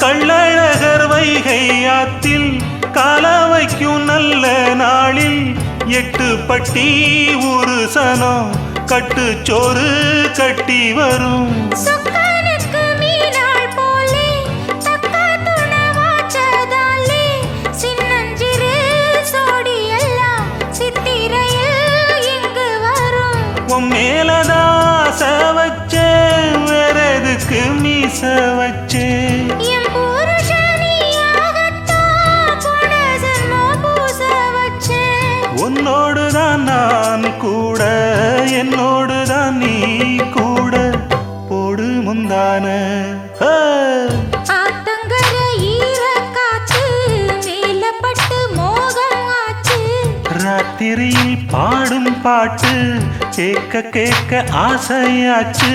கள்ளழகர் வைகை ஆத்தில் கால வைக்கும் நல்ல நாளில் 8 பட்டி ஒரு சனம் கட்டுச்சோறு கட்டி வரும். சொக்கனுக்கு மீனாள் போலே தக்கா துணவாச்சதாலே சின்னஞ்சிறு சோடி எல்லாம் சித்திரையில் இங்கு வரும். உன் மேலதாச வச்சே வேற எதுக்கு மீச வச்சே என் புருஷனியாகத்தான் போன ஜென்மம் பூச வச்சேன். உன்னோடுதான் நான் கூட என்னோடுதான் நீ கூட போடு முந்தான ஆத்தங்கர ஈரக்காத்து மேலப்பட்டு மோகம் ஆச்சு. ராத்திரியில் பாடும் பாட்டு கேட்க கேட்க ஆசையாச்சு.